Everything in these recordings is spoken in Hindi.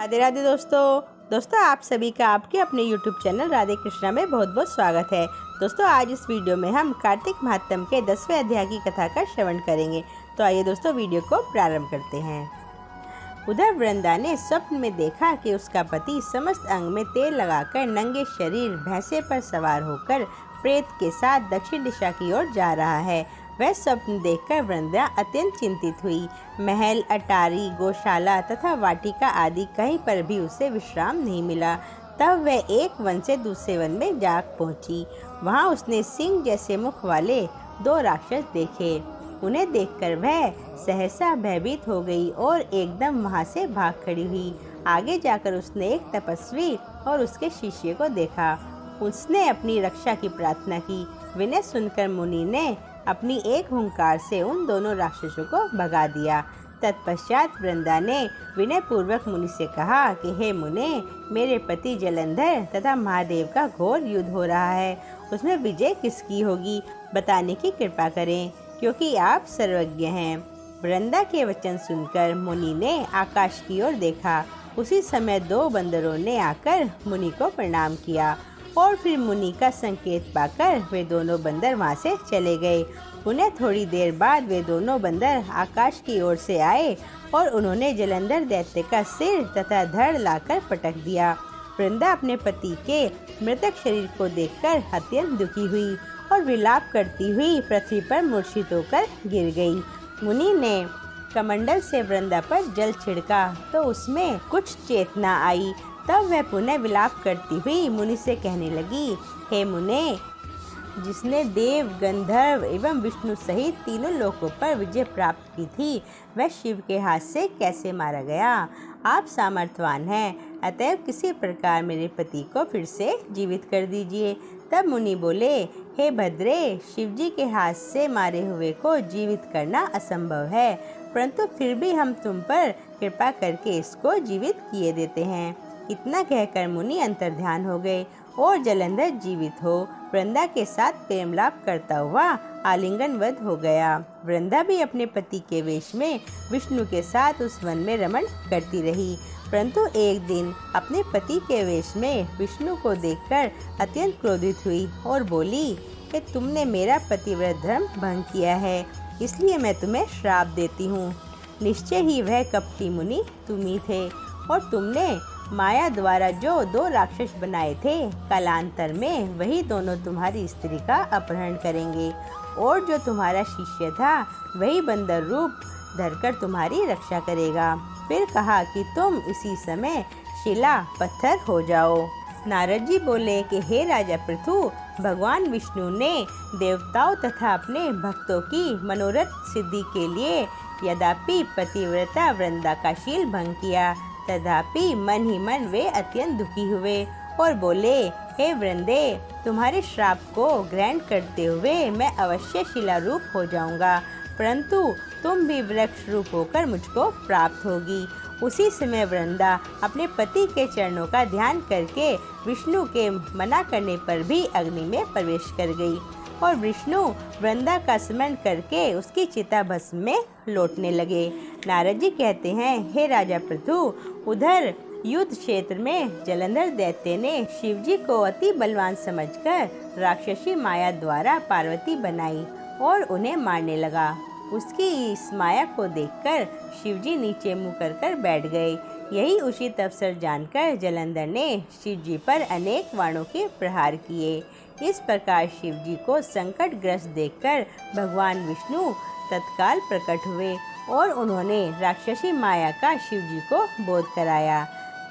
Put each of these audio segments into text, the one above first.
राधे राधे दोस्तों आप सभी का आपके अपने YouTube चैनल राधे कृष्णा में बहुत बहुत स्वागत है। दोस्तों आज इस वीडियो में हम कार्तिक महात्म के 10वें अध्याय की कथा का श्रवण करेंगे। तो आइए दोस्तों वीडियो को प्रारंभ करते हैं। उधर वृंदा ने स्वप्न में देखा कि उसका पति समस्त अंग में तेल लगाकर नंगे शरीर भैंसे पर सवार होकर प्रेत के साथ दक्षिण दिशा की ओर जा रहा है। वह स्वप्न देखकर वृंदा अत्यंत चिंतित हुई। महल, अटारी, गौशाला तथा वाटिका आदि कहीं पर भी उसे विश्राम नहीं मिला। तब वह एक वन से दूसरे वन में जा पहुंची। वहां उसने सिंह जैसे मुख वाले 2 राक्षस देखे। उन्हें देखकर वह सहसा भयभीत हो गई और एकदम वहां से भाग खड़ी हुई। आगे जाकर उसने एक तपस्वी और उसके शिष्य को देखा। उसने अपनी रक्षा की प्रार्थना की। विनय सुनकर मुनि ने अपनी एक हुंकार से उन दोनों राक्षसों को भगा दिया। तत्पश्चात वृंदा ने विनय पूर्वक मुनि से कहा कि हे मुने, मेरे पति जलंधर तथा महादेव का घोर युद्ध हो रहा है। उसमें विजय किसकी होगी, बताने की कृपा करें, क्योंकि आप सर्वज्ञ हैं। वृंदा के वचन सुनकर मुनि ने आकाश की ओर देखा। उसी समय 2 बंदरों ने आकर मुनि को प्रणाम किया और फिर मुनि का संकेत पाकर वे दोनों बंदर वहां से चले गए। उन्हें थोड़ी देर बाद वे दोनों बंदर आकाश की ओर से आए और उन्होंने जलंधर दैत्य का सिर तथा धड़ लाकर पटक दिया। वृंदा अपने पति के मृतक शरीर को देखकर अत्यंत दुखी हुई और विलाप करती हुई पृथ्वी पर मूर्छित होकर गिर गई। मुनि ने कमंडल से वृंदा पर जल छिड़का तो उसमें कुछ चेतना आई। तब वह पुनः विलाप करती हुई मुनि से कहने लगी, हे मुने, जिसने देव, गंधर्व एवं विष्णु सहित तीनों लोकों पर विजय प्राप्त की थी, वह शिव के हाथ से कैसे मारा गया? आप सामर्थ्यवान हैं, अतएव किसी प्रकार मेरे पति को फिर से जीवित कर दीजिए। तब मुनि बोले, हे भद्रे, शिवजी के हाथ से मारे हुए को जीवित करना असंभव है, परंतु फिर भी हम तुम पर कृपा करके इसको जीवित किए देते हैं। इतना कहकर मुनि अंतर्ध्यान हो गए और जलंधर जीवित हो वृंदा के साथ प्रेमलाप करता हुआ आलिंगनवध हो गया। वृंदा भी अपने पति के वेश में विष्णु के साथ उस वन में रमण करती रही, परंतु एक दिन अपने पति के वेश में विष्णु को देखकर अत्यंत क्रोधित हुई और बोली कि तुमने मेरा पतिव्रत धर्म भंग किया है, इसलिए मैं तुम्हें श्राप देती हूँ। निश्चय ही वह कपटी मुनि तुम ही थे और तुमने माया द्वारा जो 2 राक्षस बनाए थे, कालांतर में वही दोनों तुम्हारी स्त्री का अपहरण करेंगे और जो तुम्हारा शिष्य था वही बंदर रूप धरकर तुम्हारी रक्षा करेगा। फिर कहा कि तुम इसी समय शिला पत्थर हो जाओ। नारद जी बोले कि हे राजा पृथु, भगवान विष्णु ने देवताओं तथा अपने भक्तों की मनोरथ सिद्धि के लिए यद्यपि पतिव्रता वृंदा का शील भंग किया, तथापि मन ही मन वे अत्यंत दुखी हुए और बोले, हे वृंदे, तुम्हारे श्राप को ग्रहण करते हुए मैं अवश्य शिला रूप हो जाऊंगा, परंतु तुम भी वृक्ष रूप होकर मुझको प्राप्त होगी। उसी समय वृंदा अपने पति के चरणों का ध्यान करके विष्णु के मना करने पर भी अग्नि में प्रवेश कर गई और विष्णु वृंदा का स्मरण करके उसकी चिता भस्म में लौटने लगे। नारद जी कहते हैं, हे राजा पृथु, उधर युद्ध क्षेत्र में जलंधर दैत्य ने शिवजी को अति बलवान समझकर राक्षसी माया द्वारा पार्वती बनाई और उन्हें मारने लगा। उसकी इस माया को देखकर शिवजी नीचे मुँह कर बैठ गए। यही उचित अवसर जानकर जलंधर ने शिवजी पर अनेक बाणों के प्रहार किए। इस प्रकार शिवजी को संकटग्रस्त देखकर भगवान विष्णु तत्काल प्रकट हुए और उन्होंने राक्षसी माया का शिवजी को बोध कराया।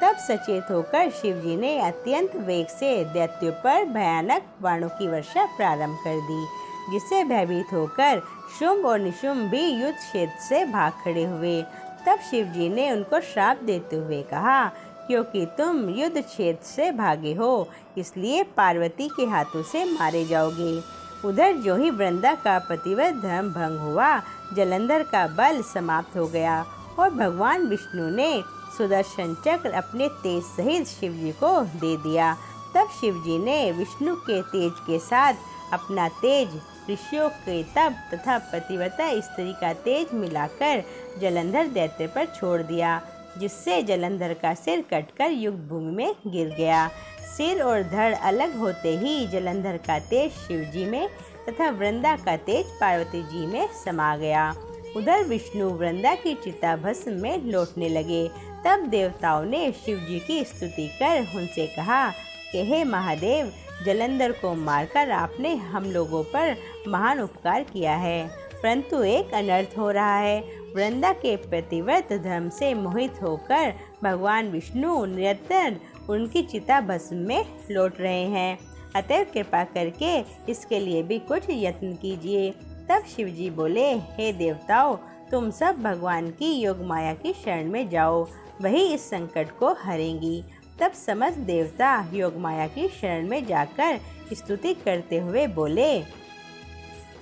तब सचेत होकर शिवजी ने अत्यंत वेग से दैत्यों पर भयानक बाणों की वर्षा प्रारंभ कर दी, जिससे भयभीत होकर शुंभ और निशुंभ भी युद्ध क्षेत्र से भाग खड़े हुए। तब शिवजी ने उनको श्राप देते हुए कहा, क्योंकि तुम युद्ध क्षेत्र से भागे हो, इसलिए पार्वती के हाथों से मारे जाओगे। उधर जो ही वृंदा का पतिव्रत धर्म भंग हुआ, जलंधर का बल समाप्त हो गया और भगवान विष्णु ने सुदर्शन चक्र अपने तेज सहित शिवजी को दे दिया। तब शिवजी ने विष्णु के तेज के साथ अपना तेज ऋषियों के तप तथा पतिव्रता स्त्री का तेज मिलाकर जलंधर दैत्य पर छोड़ दिया। जिससे जलंधर का सिर कटकर युद्ध भूमि में गिर गया। सिर और धड़ अलग होते ही जलंधर का तेज शिव जी में तथा वृंदा का तेज पार्वती जी में समा गया। उधर विष्णु वृंदा की चिता भस्म में लौटने लगे। तब देवताओं ने शिव जी की स्तुति कर उनसे कहा कि हे महादेव, जलंधर को मारकर आपने हम लोगों पर महान उपकार किया है, परंतु एक अनर्थ हो रहा है। वृंदा के प्रतिव्रत धर्म से मोहित होकर भगवान विष्णु निरंतर उनकी चिता भस्म में लौट रहे हैं, अतः कृपा करके इसके लिए भी कुछ यत्न कीजिए। तब शिव जी बोले, हे देवताओं, तुम सब भगवान की योग माया की शरण में जाओ, वही इस संकट को हरेंगी। तब समस्त देवता योग माया की शरण में जाकर स्तुति करते हुए बोले,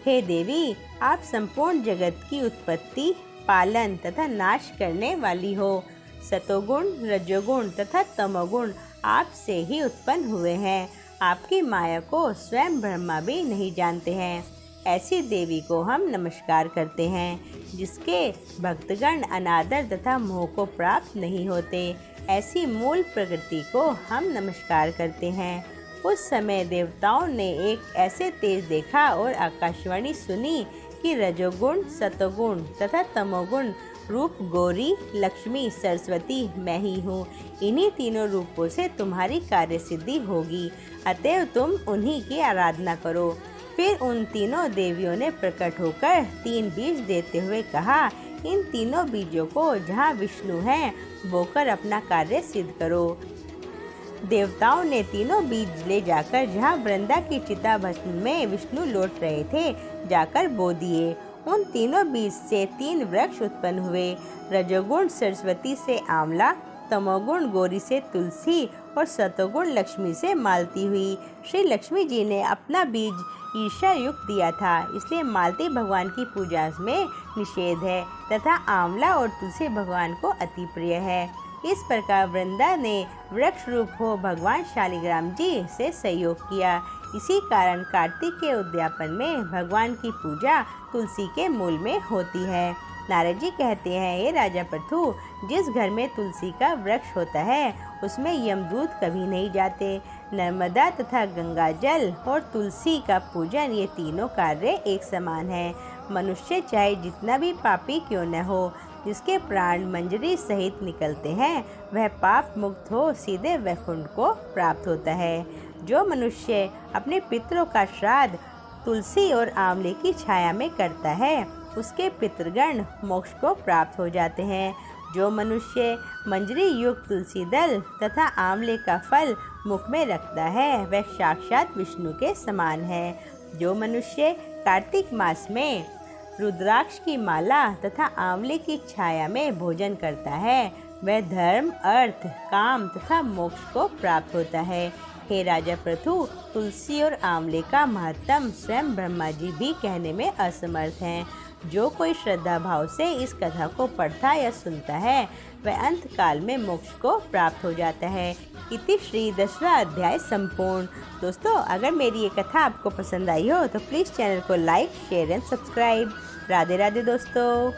हे देवी, आप संपूर्ण जगत की उत्पत्ति, पालन तथा नाश करने वाली हो। सतोगुण, रजोगुण तथा तमोगुण आपसे ही उत्पन्न हुए हैं। आपकी माया को स्वयं ब्रह्मा भी नहीं जानते हैं। ऐसी देवी को हम नमस्कार करते हैं, जिसके भक्तगण अनादर तथा मोह को प्राप्त नहीं होते। ऐसी मूल प्रकृति को हम नमस्कार करते हैं। उस समय देवताओं ने एक ऐसे तेज देखा और आकाशवाणी सुनी कि रजोगुण, सतोगुण तथा तमोगुण रूप गौरी, लक्ष्मी, सरस्वती मैं ही हूँ। इन्हीं तीनों रूपों से तुम्हारी कार्य सिद्धि होगी, अतएव तुम उन्हीं की आराधना करो। फिर उन तीनों देवियों ने प्रकट होकर 3 बीज देते हुए कहा, इन तीनों बीजों को जहाँ विष्णु हैं बोकर अपना कार्य सिद्ध करो। देवताओं ने तीनों बीज ले जाकर जहाँ वृंदा की चिता भस्म में विष्णु लौट रहे थे जाकर बो दिए। उन तीनों बीज से 3 वृक्ष उत्पन्न हुए। रजोगुण सरस्वती से आंवला, तमोगुण गौरी से तुलसी और सतोगुण लक्ष्मी से मालती हुई। श्री लक्ष्मी जी ने अपना बीज ईर्ष्या युक्त दिया था, इसलिए मालती भगवान की पूजा में निषेध है तथा आंवला और तुलसी भगवान को अति प्रिय है। इस प्रकार वृंदा ने वृक्ष रूप हो भगवान शालिग्राम जी से सहयोग किया। इसी कारण कार्तिक के उद्यापन में भगवान की पूजा तुलसी के मूल में होती है। नारद जी कहते हैं, हे राजा पृथु, जिस घर में तुलसी का वृक्ष होता है उसमें यमदूत कभी नहीं जाते। नर्मदा तथा गंगा जल और तुलसी का पूजन, ये तीनों कार्य एक समान है। मनुष्य चाहे जितना भी पापी क्यों न हो, जिसके प्राण मंजरी सहित निकलते हैं, वह पाप मुक्त हो सीधे वैकुंठ को प्राप्त होता है। जो मनुष्य अपने पितरों का श्राद्ध तुलसी और आंवले की छाया में करता है, उसके पितृगण मोक्ष को प्राप्त हो जाते हैं। जो मनुष्य मंजरी युक्त तुलसी दल तथा आंवले का फल मुख में रखता है, वह साक्षात विष्णु के समान है। जो मनुष्य कार्तिक मास में रुद्राक्ष की माला तथा आंवले की छाया में भोजन करता है, वह धर्म, अर्थ, काम तथा मोक्ष को प्राप्त होता है। हे राजा पृथु, तुलसी और आंवले का महत्तम स्वयं ब्रह्मा जी भी कहने में असमर्थ हैं। जो कोई श्रद्धा भाव से इस कथा को पढ़ता या सुनता है, वह अंत काल में मोक्ष को प्राप्त हो जाता है। इति श्री 10वां अध्याय संपूर्ण। दोस्तों, अगर मेरी ये कथा आपको पसंद आई हो तो प्लीज़ चैनल को like, share and subscribe. Radhe Radhe दोस्तों।